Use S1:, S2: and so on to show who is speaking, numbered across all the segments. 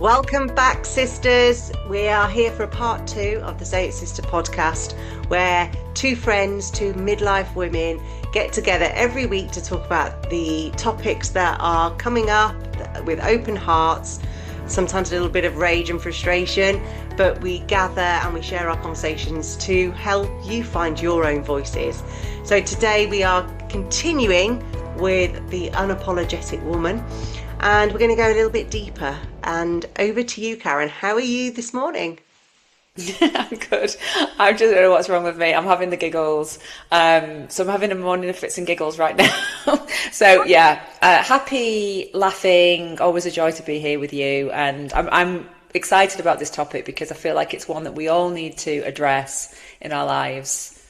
S1: Welcome back, sisters. We are here for a part 2 of the Say It Sister podcast, where two friends, two midlife women, get together every week to talk about the topics that are coming up with open hearts, sometimes a little bit of rage and frustration, but we gather and we share our conversations to help you find your own voices. So today we are continuing with the unapologetic woman, and we're going to go a little bit deeper. And over to you, Karen. How are you this morning?
S2: I'm good. I just don't know what's wrong with me. I'm having the giggles. So I'm having a morning of fits and giggles right now. So yeah, happy, laughing, always a joy to be here with you. And I'm excited about this topic because I feel like it's one that we all need to address in our lives.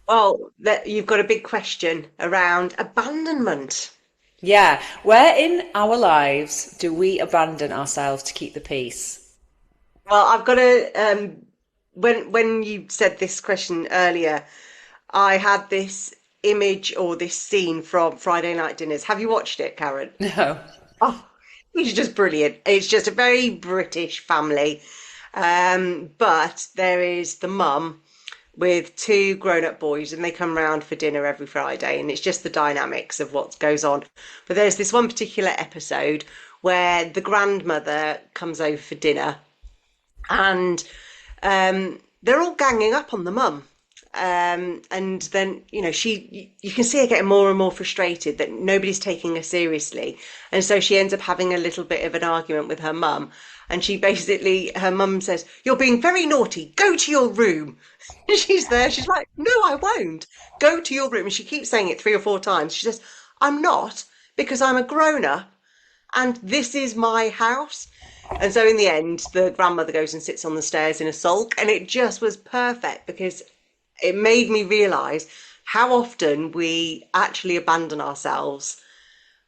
S1: Well, you've got a big question around abandonment.
S2: Yeah, where in our lives do we abandon ourselves to keep the peace?
S1: Well, I've got to, when you said this question earlier, I had this image or this scene from Friday Night Dinners. Have you watched it, Karen?
S2: No.
S1: Oh, it's just brilliant. It's just a very British family. But there is the mum with two grown-up boys, and they come round for dinner every Friday, and it's just the dynamics of what goes on. But there's this one particular episode where the grandmother comes over for dinner, and they're all ganging up on the mum. And then, you can see her getting more and more frustrated that nobody's taking her seriously. And so she ends up having a little bit of an argument with her mum. And her mum says, "You're being very naughty. Go to your room." And she's there. She's like, "No, I won't. Go to your room." And she keeps saying it 3 or 4 times. She says, "I'm not, because I'm a grown up and this is my house." And so in the end, the grandmother goes and sits on the stairs in a sulk. And it just was perfect because it made me realise how often we actually abandon ourselves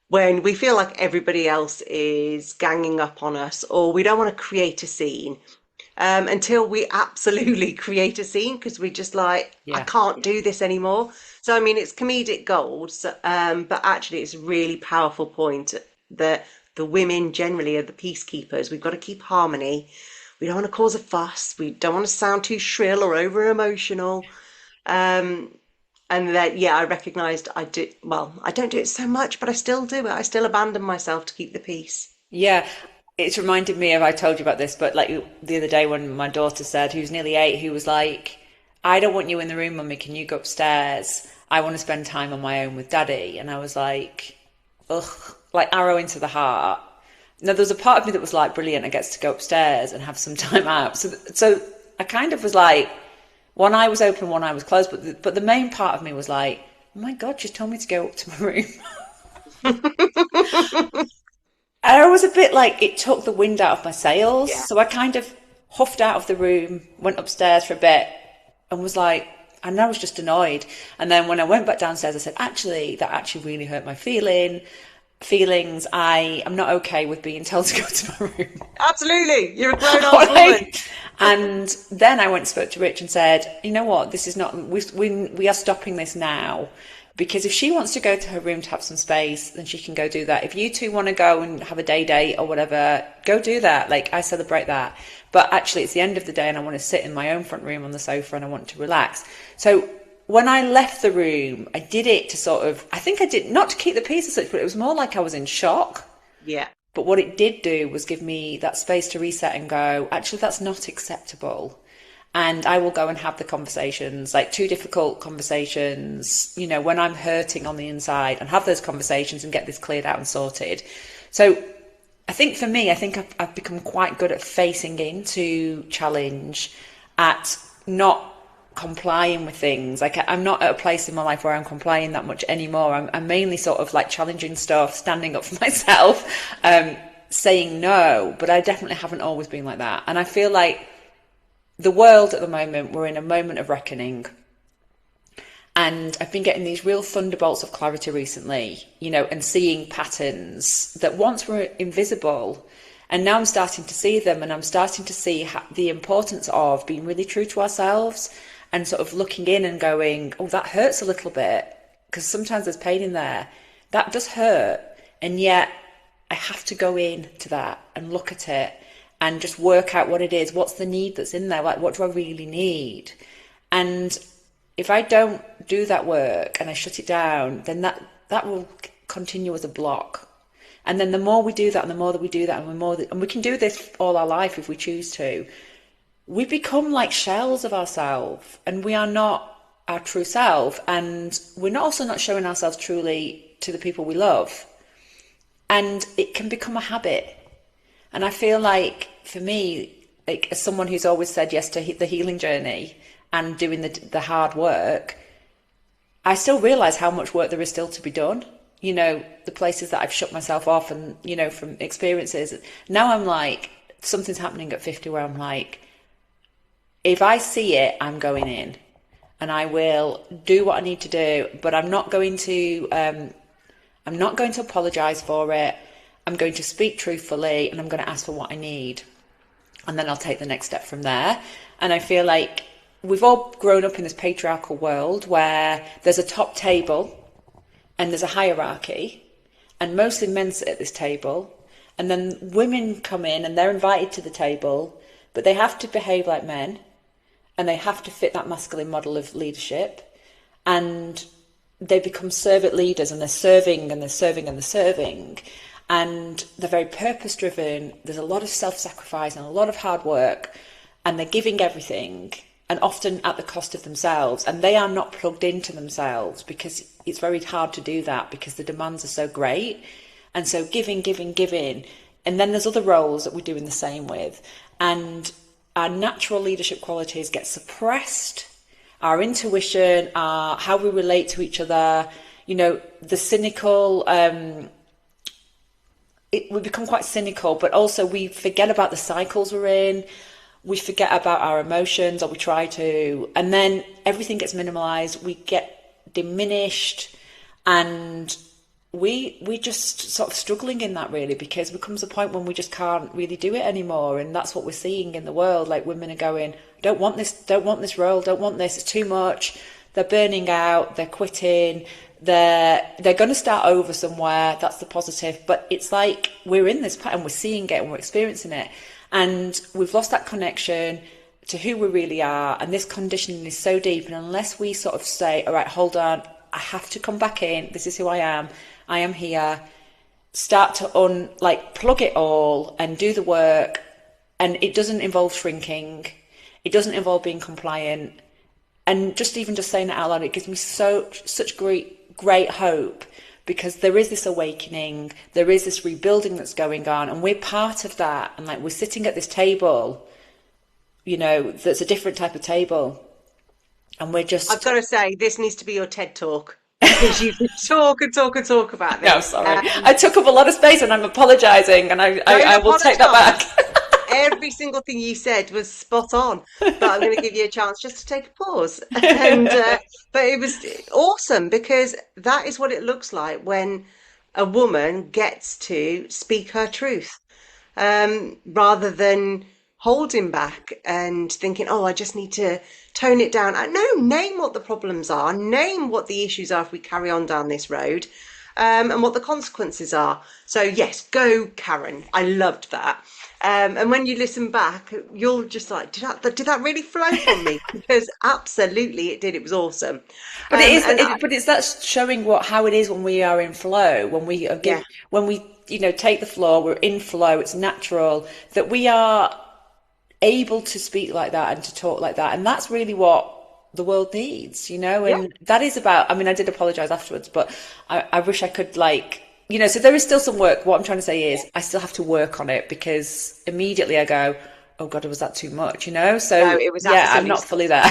S1: when we feel like everybody else is ganging up on us, or we don't want to create a scene until we absolutely create a scene because we're just like, I
S2: Yeah.
S1: can't do this anymore. So, I mean, it's comedic gold, but actually it's a really powerful point that the women generally are the peacekeepers. We've got to keep harmony. We don't want to cause a fuss. We don't want to sound too shrill or over emotional. Um, and that, yeah, I recognised I do. Well, I don't do it so much, but I still do it. I still abandon myself to keep the peace.
S2: Yeah, it's reminded me of, I told you about this, but like the other day when my daughter said, who's nearly 8, who was like, "I don't want you in the room, mummy. Can you go upstairs? I want to spend time on my own with daddy." And I was like, ugh, like arrow into the heart. Now, there was a part of me that was like, brilliant, I get to go upstairs and have some time out. So I kind of was like, one eye was open, one eye was closed, but the main part of me was like, oh my God, she's told me to go up to my room. And I was a bit like, it took the wind out of my sails.
S1: Yeah.
S2: So I kind of huffed out of the room, went upstairs for a bit, and was like, and I was just annoyed. And then when I went back downstairs, I said, actually, that actually really hurt my feelings. I am not okay with being told to go to my room.
S1: Absolutely. You're a grown-up woman.
S2: And then I went and spoke to Rich and said, you know what, this is not, we are stopping this now. Because if she wants to go to her room to have some space, then she can go do that. If you two want to go and have a day date or whatever, go do that. Like, I celebrate that. But actually, it's the end of the day and I want to sit in my own front room on the sofa and I want to relax. So when I left the room, I did it to sort of, I think I did, not to keep the peace as such, but it was more like I was in shock.
S1: Yeah.
S2: But what it did do was give me that space to reset and go, actually, that's not acceptable. And I will go and have the conversations, like 2 difficult conversations, when I'm hurting on the inside, and have those conversations and get this cleared out and sorted. So I think for me, I've become quite good at facing into challenge, at not complying with things. Like, I'm not at a place in my life where I'm complying that much anymore. I'm mainly sort of like challenging stuff, standing up for myself, saying no, but I definitely haven't always been like that. And I feel like the world at the moment, we're in a moment of reckoning. And I've been getting these real thunderbolts of clarity recently, and seeing patterns that once were invisible. And now I'm starting to see them, and I'm starting to see the importance of being really true to ourselves and sort of looking in and going, oh, that hurts a little bit, because sometimes there's pain in there. That does hurt. And yet I have to go into that and look at it and just work out what it is. What's the need that's in there? Like, what do I really need? And if I don't do that work and I shut it down, then that will continue as a block. And then the more we do that, and the more that we do that, and we can do this all our life if we choose to, we become like shells of ourselves, and we are not our true self, and we're not also not showing ourselves truly to the people we love. And it can become a habit. And I feel like, for me, like, as someone who's always said yes to the healing journey and doing the hard work, I still realize how much work there is still to be done. The places that I've shut myself off, and, from experiences. Now I'm like, something's happening at 50 where I'm like, if I see it, I'm going in and I will do what I need to do, but I'm not going to apologize for it. I'm going to speak truthfully, and I'm going to ask for what I need. And then I'll take the next step from there. And I feel like we've all grown up in this patriarchal world where there's a top table and there's a hierarchy, and mostly men sit at this table, and then women come in and they're invited to the table, but they have to behave like men, and they have to fit that masculine model of leadership, and they become servant leaders, and they're serving and they're serving and they're serving, and they're very purpose driven. There's a lot of self-sacrifice and a lot of hard work, and they're giving everything, and often at the cost of themselves, and they are not plugged into themselves, because it's very hard to do that because the demands are so great. And so giving, and then there's other roles that we're doing the same with, and our natural leadership qualities get suppressed. Our intuition, how we relate to each other, the cynical, we become quite cynical, but also we forget about the cycles we're in. We forget about our emotions, or we try to, and then everything gets minimalized. We get diminished, and we just sort of struggling in that, really, because there comes a point when we just can't really do it anymore. And that's what we're seeing in the world. Like, women are going, don't want this role, don't want this, it's too much. They're burning out, they're quitting, they're going to start over somewhere. That's the positive. But it's like we're in this pattern, we're seeing it and we're experiencing it. And we've lost that connection to who we really are. And this conditioning is so deep. And unless we sort of say, all right, hold on, I have to come back in. This is who I am here. Start to plug it all and do the work. And it doesn't involve shrinking. It doesn't involve being compliant. And just saying it out loud, it gives me such great hope, because there is this awakening, there is this rebuilding that's going on, and we're part of that. And like, we're sitting at this table, that's a different type of table, and we're just.
S1: I've got to say, this needs to be your TED talk, because you can talk and talk and talk about this.
S2: No, sorry, I took up a lot of space, and I'm apologising, and I will take that back.
S1: Every single thing you said was spot on, but I'm going to give you a chance just to take a pause. And but it was awesome, because that is what it looks like when a woman gets to speak her truth, rather than holding back and thinking, oh, I just need to tone it down. No, name what the problems are, name what the issues are if we carry on down this road, and what the consequences are. So yes, go Karen. I loved that. And when you listen back, you'll just like, did that really flow from me? Because absolutely it did. It was awesome.
S2: But but it's that showing how it is when we are in flow, when we take the floor, we're in flow. It's natural that we are able to speak like that and to talk like that, and that's really what the world needs, And that is about. I mean, I did apologize afterwards, but I wish I could so there is still some work. What I'm trying to say is I still have to work on it, because immediately I go, oh God, was that too much, So
S1: no, it was
S2: I'm not fully there.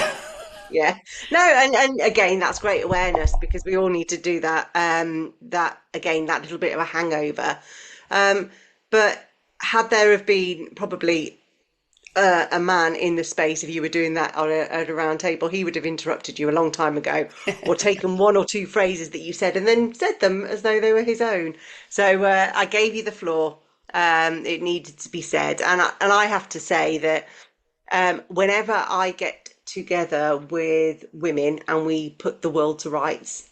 S1: Yeah. No, and again, that's great awareness, because we all need to do that. That little bit of a hangover. But had there have been probably a man in the space, if you were doing that at a round table, he would have interrupted you a long time ago, or taken one or two phrases that you said and then said them as though they were his own. So I gave you the floor. It needed to be said, and I have to say that whenever I get together with women and we put the world to rights,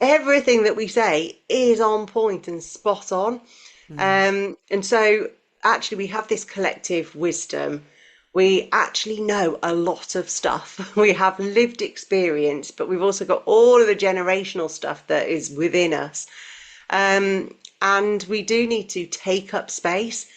S1: everything that we say is on point and spot on. And so actually we have this collective wisdom. We actually know a lot of stuff. We have lived experience, but we've also got all of the generational stuff that is within us. And we do need to take up space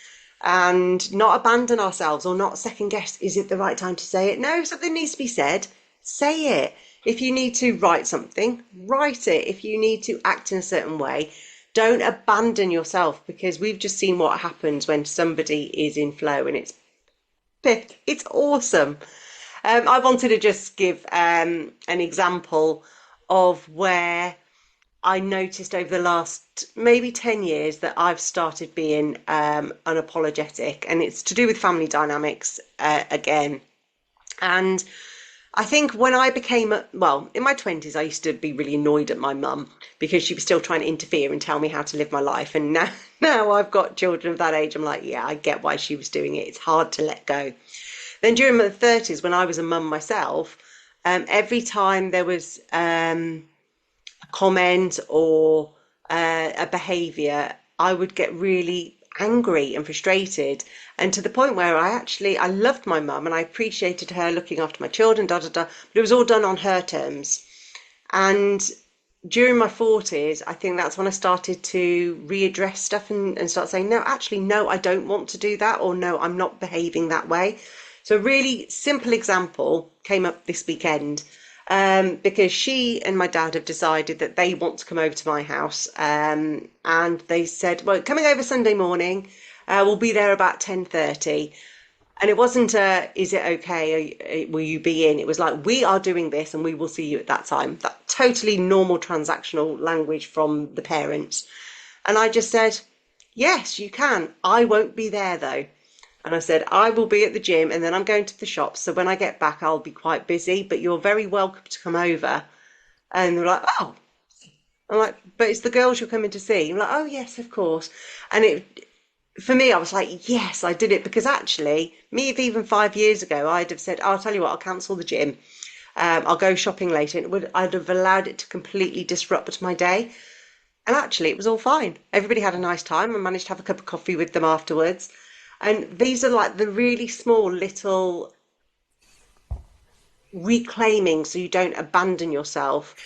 S1: and not abandon ourselves or not second guess, is it the right time to say it? No, if something needs to be said, say it. If you need to write something, write it. If you need to act in a certain way, don't abandon yourself, because we've just seen what happens when somebody is in flow, and it's awesome. I wanted to just give an example of where I noticed over the last maybe 10 years that I've started being unapologetic, and it's to do with family dynamics again. And I think when I became, well, in my 20s, I used to be really annoyed at my mum because she was still trying to interfere and tell me how to live my life. And now, now I've got children of that age, I'm like, yeah, I get why she was doing it. It's hard to let go. Then during my 30s, when I was a mum myself, every time there was comment or a behavior, I would get really angry and frustrated, and to the point where I loved my mum and I appreciated her looking after my children, da da da, but it was all done on her terms. And during my 40s, I think that's when I started to readdress stuff and start saying, no, actually, no, I don't want to do that, or no, I'm not behaving that way. So a really simple example came up this weekend, because she and my dad have decided that they want to come over to my house, and they said, well, coming over Sunday morning, we'll be there about 10:30. And it wasn't is it okay, will you be in? It was like, we are doing this and we will see you at that time. That totally normal transactional language from the parents. And I just said, yes, you can. I won't be there though. And I said, I will be at the gym and then I'm going to the shops. So when I get back, I'll be quite busy, but you're very welcome to come over. And they're like, oh, I'm like, but it's the girls you're coming to see. I'm like, oh, yes, of course. And for me, I was like, yes, I did it, because actually, me, if even 5 years ago, I'd have said, I'll tell you what, I'll cancel the gym. I'll go shopping later. And I'd have allowed it to completely disrupt my day. And actually, it was all fine. Everybody had a nice time. I managed to have a cup of coffee with them afterwards. And these are like the really small little reclaiming, so you don't abandon yourself,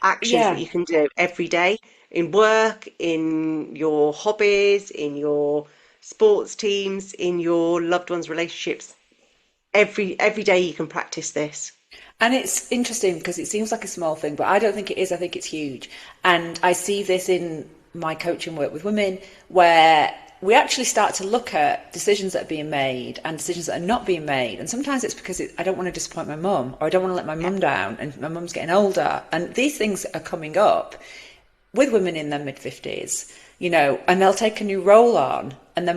S1: actions that
S2: Yeah.
S1: you can do every day in work, in your hobbies, in your sports teams, in your loved ones' relationships. Every day you can practice this.
S2: And it's interesting because it seems like a small thing, but I don't think it is. I think it's huge. And I see this in my coaching work with women, where we actually start to look at decisions that are being made and decisions that are not being made. And sometimes it's because I don't want to disappoint my mum, or I don't want to let my
S1: Yeah.
S2: mum down, and my mum's getting older. And these things are coming up with women in their mid 50s, and they'll take a new role on, and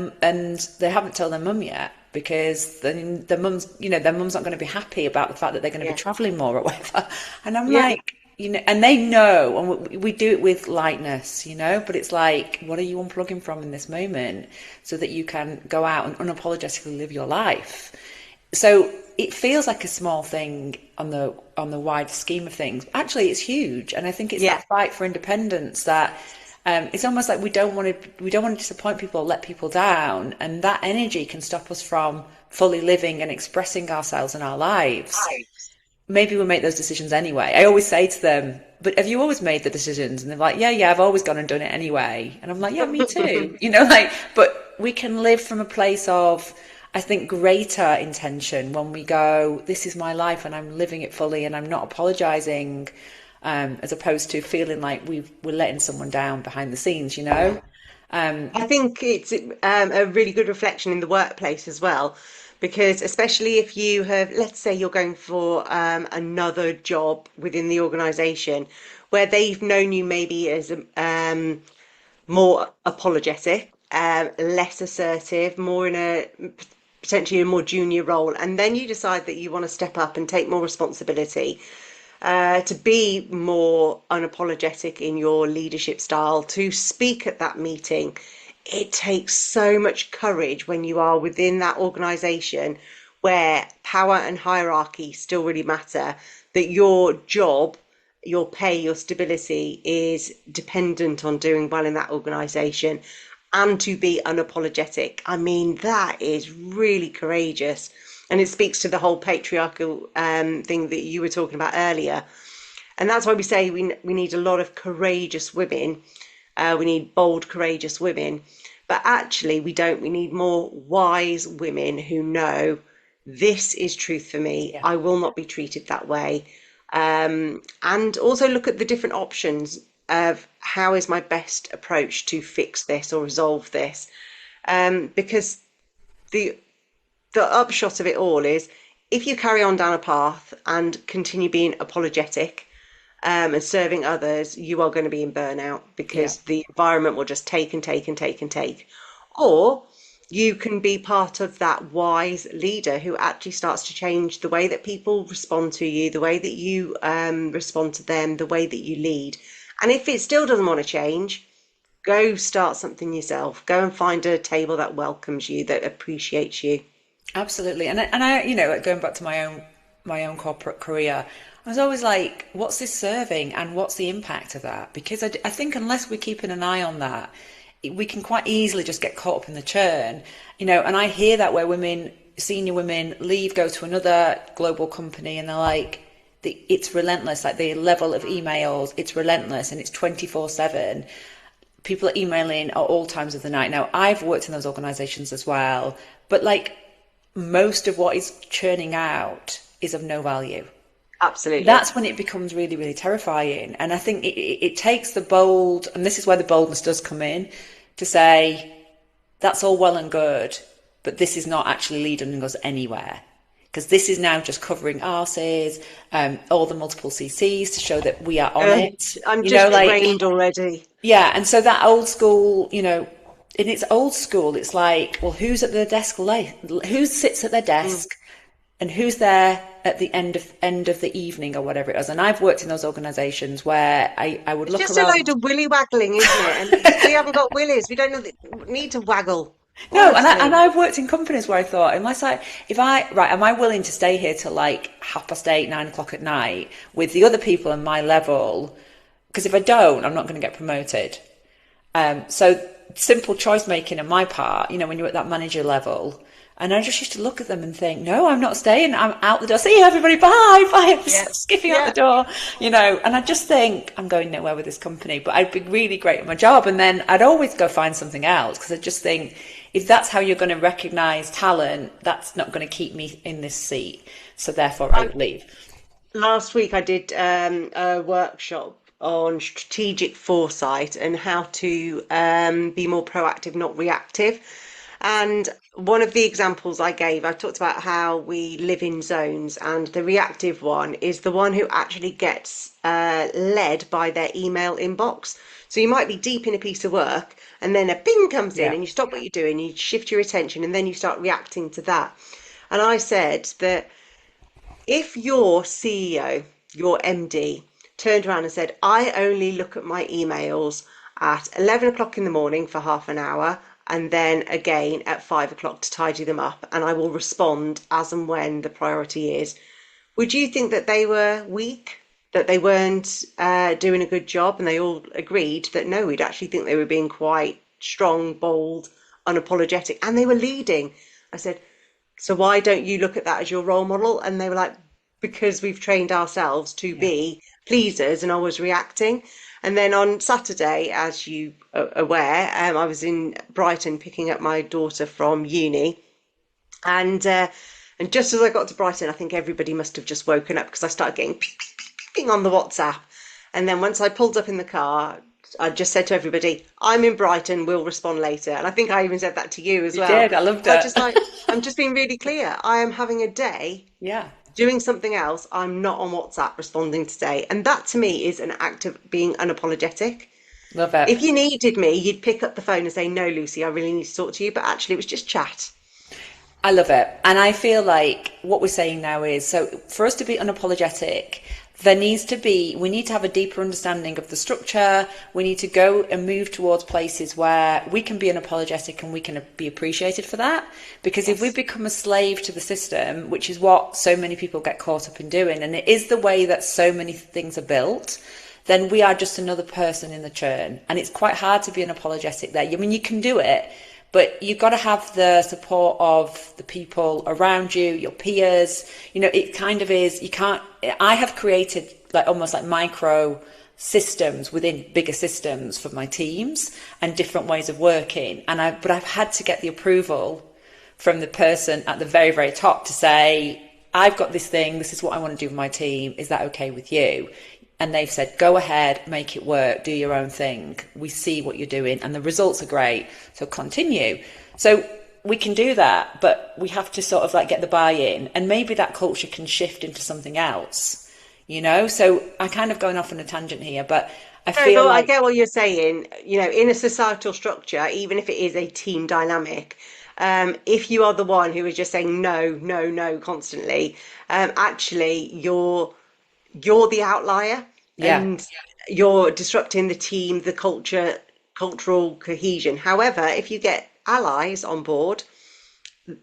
S2: they haven't told their mum yet, because then their mum's not going to be happy about the fact that they're going to be
S1: Yeah.
S2: traveling more or whatever. And I'm
S1: Yeah.
S2: like, and they know, and we do it with lightness, but it's like, what are you unplugging from in this moment so that you can go out and unapologetically live your life? So it feels like a small thing on the wider scheme of things. Actually, it's huge, and I think it's
S1: Yeah.
S2: that fight for independence that it's almost like we don't want to disappoint people, let people down, and that energy can stop us from fully living and expressing ourselves in our lives. Maybe we'll make those decisions anyway. I always say to them, but have you always made the decisions? And they're like, yeah, yeah, I've always gone and done it anyway. And I'm like, yeah, me too. But we can live from a place of, I think, greater intention when we go, this is my life and I'm living it fully and I'm not apologizing, as opposed to feeling like we're letting someone down behind the scenes. Um,
S1: I think it's a really good reflection in the workplace as well, because especially if you have, let's say you're going for another job within the organization where they've known you maybe as more apologetic, less assertive, more in a potentially a more junior role, and then you decide that you want to step up and take more responsibility, to be more unapologetic in your leadership style, to speak at that meeting. It takes so much courage when you are within that organization where power and hierarchy still really matter, that your job, your pay, your stability is dependent on doing well in that organization. and to be unapologetic. I mean, that is really courageous. And it speaks to the whole patriarchal thing that you were talking about earlier. And that's why we say we need a lot of courageous women. We need bold, courageous women. But actually, we don't. We need more wise women who know this is truth for me.
S2: Yeah.
S1: I will not be treated that way. And also look at the different options of how is my best approach to fix this or resolve this. Because the the upshot of it all is if you carry on down a path and continue being apologetic and serving others, you are going to be in burnout
S2: Yeah.
S1: because the environment will just take and take and take and take. Or you can be part of that wise leader who actually starts to change the way that people respond to you, the way that you respond to them, the way that you lead. And if it still doesn't want to change, go start something yourself. Go and find a table that welcomes you, that appreciates you.
S2: Absolutely. And I, like going back to my own corporate career, I was always like, what's this serving and what's the impact of that? Because I think unless we're keeping an eye on that, we can quite easily just get caught up in the churn, and I hear that where women, senior women leave, go to another global company and they're like, it's relentless, like the level of emails, it's relentless and it's 24/7. People are emailing at all times of the night. Now, I've worked in those organizations as well, but like most of what is churning out is of no value.
S1: Absolutely.
S2: That's when it becomes really, really terrifying. And I think it takes the bold, and this is where the boldness does come in, to say, that's all well and good, but this is not actually leading us anywhere. Because this is now just covering arses, all the multiple CCs to show that we are on
S1: Uh,
S2: it.
S1: I'm just
S2: Like,
S1: drained already.
S2: yeah. And so that old school, in its old school, it's like, well, who's at their desk late? Who sits at their
S1: Mm.
S2: desk and who's there at the end of the evening or whatever it is. And I've worked in those organizations where I would
S1: It's
S2: look
S1: just a load
S2: around.
S1: of willy waggling, isn't it? And we haven't got willies. We don't know need to waggle,
S2: No, and I, and
S1: honestly.
S2: I've worked in companies where I thought, right, am I willing to stay here till like 8:30, 9 o'clock at night with the other people on my level? Because if I don't, I'm not going to get promoted. So simple choice making on my part, when you're at that manager level. And I just used to look at them and think, no, I'm not staying. I'm out the door. See you, everybody. Bye. Bye. I'm
S1: Yeah.
S2: skipping out the
S1: Yeah.
S2: door. And I just think I'm going nowhere with this company, but I'd be really great at my job. And then I'd always go find something else because I just think if that's how you're going to recognize talent, that's not going to keep me in this seat. So therefore I
S1: I,
S2: would leave.
S1: last week I did a workshop on strategic foresight and how to be more proactive, not reactive. And one of the examples I gave, I talked about how we live in zones, and the reactive one is the one who actually gets led by their email inbox. So you might be deep in a piece of work, and then a ping comes in,
S2: Yeah.
S1: and you stop what you're doing, you shift your attention, and then you start reacting to that. And I said that if your CEO, your MD, turned around and said, I only look at my emails at 11 o'clock in the morning for half an hour and then again at 5 o'clock to tidy them up, and I will respond as and when the priority is, would you think that they were weak? That they weren't doing a good job? And they all agreed that no, we'd actually think they were being quite strong, bold, unapologetic, and they were leading. I said, so why don't you look at that as your role model? And they were like, because we've trained ourselves to
S2: Yeah.
S1: be pleasers and always reacting. And then on Saturday, as you are aware, I was in Brighton picking up my daughter from uni, and just as I got to Brighton, I think everybody must have just woken up because I started getting ping, ping, ping, ping, ping on the WhatsApp. And then once I pulled up in the car, I just said to everybody, I'm in Brighton, we'll respond later. And I think I even said that to you as
S2: You
S1: well.
S2: did. I loved
S1: I
S2: it.
S1: just like, I'm just being really clear. I am having a day
S2: Yeah.
S1: doing something else. I'm not on WhatsApp responding today. And that to me is an act of being unapologetic.
S2: Love it.
S1: If you needed me, you'd pick up the phone and say, no, Lucy, I really need to talk to you. But actually, it was just chat.
S2: I love it. And I feel like what we're saying now is so for us to be unapologetic, we need to have a deeper understanding of the structure. We need to go and move towards places where we can be unapologetic and we can be appreciated for that. Because if we
S1: Yes.
S2: become a slave to the system, which is what so many people get caught up in doing, and it is the way that so many things are built, then we are just another person in the churn. And it's quite hard to be unapologetic there. I mean, you can do it, but you've got to have the support of the people around you, your peers. You know, it kind of is, you can't, I have created like almost like micro systems within bigger systems for my teams and different ways of working. But I've had to get the approval from the person at the very, very top to say, I've got this thing, this is what I want to do with my team. Is that okay with you? And they've said, go ahead, make it work, do your own thing. We see what you're doing and the results are great. So continue. So we can do that, but we have to sort of like get the buy-in, and maybe that culture can shift into something else, you know? So I'm kind of going off on a tangent here, but I
S1: No,
S2: feel
S1: but I
S2: like,
S1: get what you're saying. You know, in a societal structure, even if it is a team dynamic, if you are the one who is just saying no, no, no constantly, actually you're the outlier,
S2: yeah,
S1: and you're disrupting the team, the culture, cultural cohesion. However, if you get allies on board,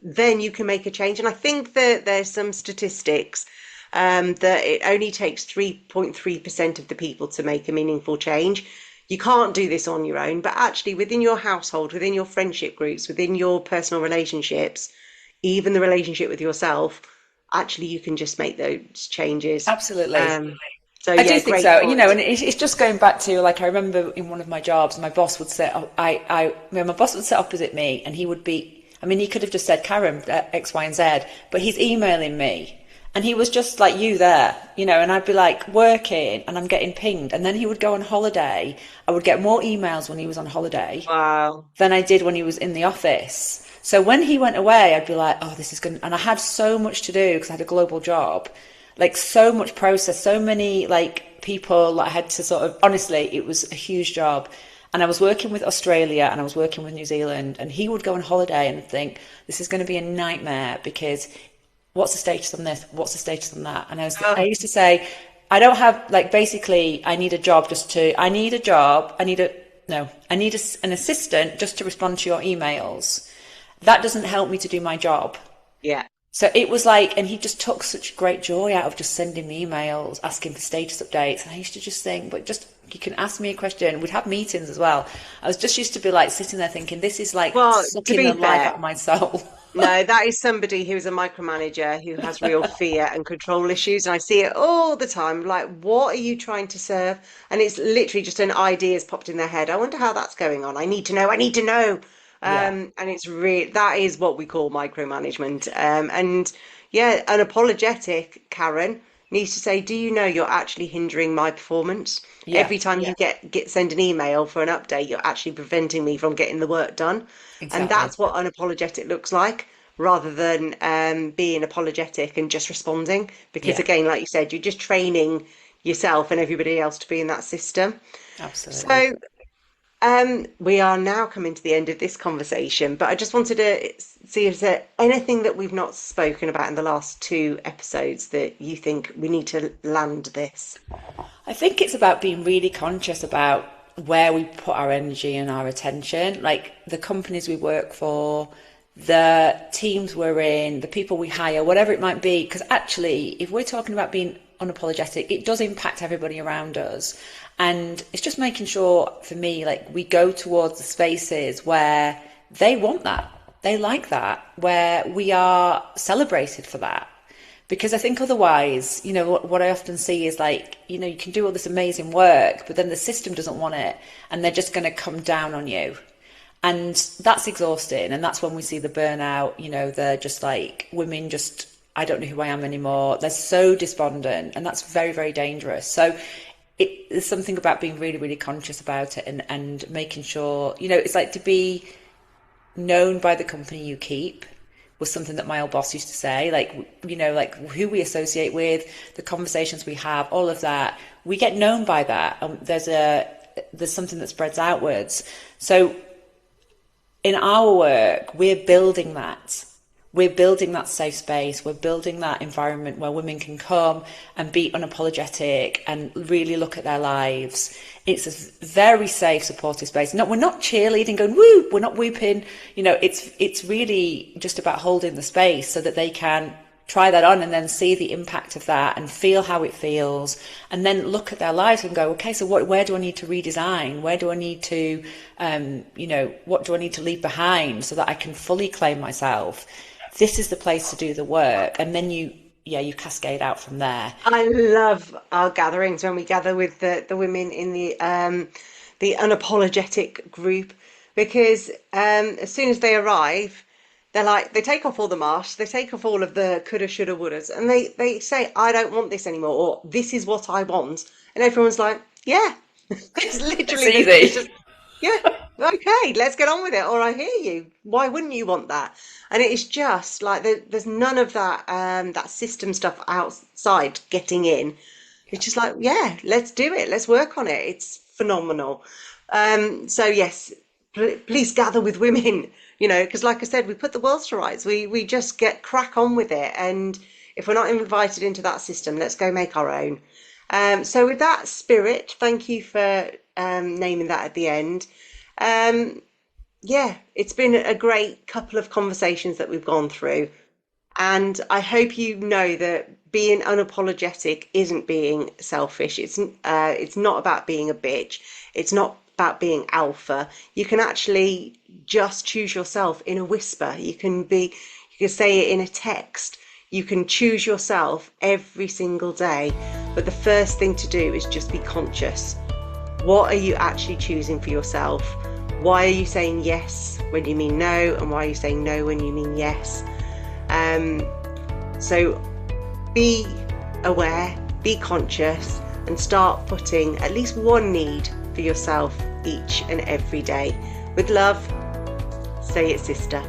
S1: then you can make a change. And I think that there's some statistics that it only takes 3.3% of the people to make a meaningful change. You can't do this on your own, but actually within your household, within your friendship groups, within your personal relationships, even the relationship with yourself, actually you can just make those changes.
S2: absolutely.
S1: Um, so
S2: I
S1: yeah,
S2: do think
S1: great
S2: so. You know,
S1: point.
S2: and it's just going back to, like, I remember in one of my jobs, my boss would sit, my boss would sit opposite me, and he would be, I mean, he could have just said, Karen, X, Y, and Z, but he's emailing me. And he was just like you there, you know, and I'd be like working and I'm getting pinged. And then he would go on holiday. I would get more emails when he was on holiday
S1: Wow.
S2: than I did when he was in the office. So when he went away, I'd be like, oh, this is good. And I had so much to do because I had a global job, like so much process, so many like people that I had to sort of, honestly, it was a huge job. And I was working with Australia and I was working with New Zealand, and he would go on holiday and think, this is going to be a nightmare because what's the status on this? What's the status on that? And I
S1: Oh,
S2: used to say, I don't have, like, basically, I need a job just to, I need a job. I need a, no, I need an assistant just to respond to your emails. That doesn't help me to do my job.
S1: yeah.
S2: So it was like, and he just took such great joy out of just sending me emails, asking for status updates. And I used to just think, but just, you can ask me a question. We'd have meetings as well. I was just used to be like sitting there thinking, this is like
S1: Well, to
S2: sucking
S1: be
S2: the life
S1: fair,
S2: out of my soul.
S1: no, that is somebody who is a micromanager who has real fear and control issues. And I see it all the time. Like, what are you trying to serve? And it's literally just an idea has popped in their head. I wonder how that's going on. I need to know. I need to know.
S2: Yeah.
S1: And it's really, that is what we call micromanagement. And yeah, unapologetic, Karen needs to say, do you know you're actually hindering my performance?
S2: Yeah,
S1: Every time you get send an email for an update, you're actually preventing me from getting the work done. And
S2: exactly.
S1: that's what unapologetic looks like, rather than being apologetic and just responding. Because
S2: Yeah,
S1: again, like you said, you're just training yourself and everybody else to be in that system.
S2: absolutely.
S1: So we are now coming to the end of this conversation, but I just wanted to see if there anything that we've not spoken about in the last two episodes that you think we need to land this.
S2: I think it's about being really conscious about where we put our energy and our attention, like the companies we work for, the teams we're in, the people we hire, whatever it might be. Because actually, if we're talking about being unapologetic, it does impact everybody around us. And it's just making sure, for me, like we go towards the spaces where they want that, they like that, where we are celebrated for that. Because I think otherwise, you know, what I often see is like, you know, you can do all this amazing work, but then the system doesn't want it and they're just going to come down on you. And that's exhausting. And that's when we see the burnout, you know, they're just like women just, I don't know who I am anymore. They're so despondent, and that's very, very dangerous. So there's something about being really, really conscious about it, and making sure, you know, it's like to be known by the company you keep was something that my old boss used to say, like, you know, like who we associate with, the conversations we have, all of that, we get known by that. There's something that spreads outwards. So in our work, we're building that safe space, we're building that environment where women can come and be unapologetic and really look at their lives. It's a very safe, supportive space. No, we're not cheerleading, going woo, we're not whooping. You know, it's really just about holding the space so that they can try that on and then see the impact of that and feel how it feels, and then look at their lives and go, okay, so where do I need to redesign? Where do I need to, what do I need to leave behind so that I can fully claim myself? This is the place to do the work. And then you cascade out from there.
S1: I love our gatherings when we gather with the women in the unapologetic group, because as soon as they arrive, they're like, they take off all the masks, they take off all of the coulda, shoulda, wouldas, and they say, I don't want this anymore, or this is what I want. And everyone's like, yeah, it's
S2: It's
S1: literally, it's
S2: easy.
S1: just, yeah, okay, let's get on with it. Or I hear you. Why wouldn't you want that? And it's just like there's none of that system stuff outside getting in. It's just like, yeah, let's do it. Let's work on it. It's phenomenal. So yes, please gather with women, because like I said, we put the world to rights. We just get crack on with it. And if we're not invited into that system, let's go make our own. So with that spirit, thank you for naming that at the end. Um, yeah, it's been a great couple of conversations that we've gone through. And I hope you know that being unapologetic isn't being selfish. It's not about being a bitch. It's not about being alpha. You can actually just choose yourself in a whisper. You can say it in a text. You can choose yourself every single day. But the first thing to do is just be conscious. What are you actually choosing for yourself? Why are you saying yes when you mean no? And why are you saying no when you mean yes? So be aware, be conscious, and start putting at least one need for yourself each and every day. With love, say it, sister.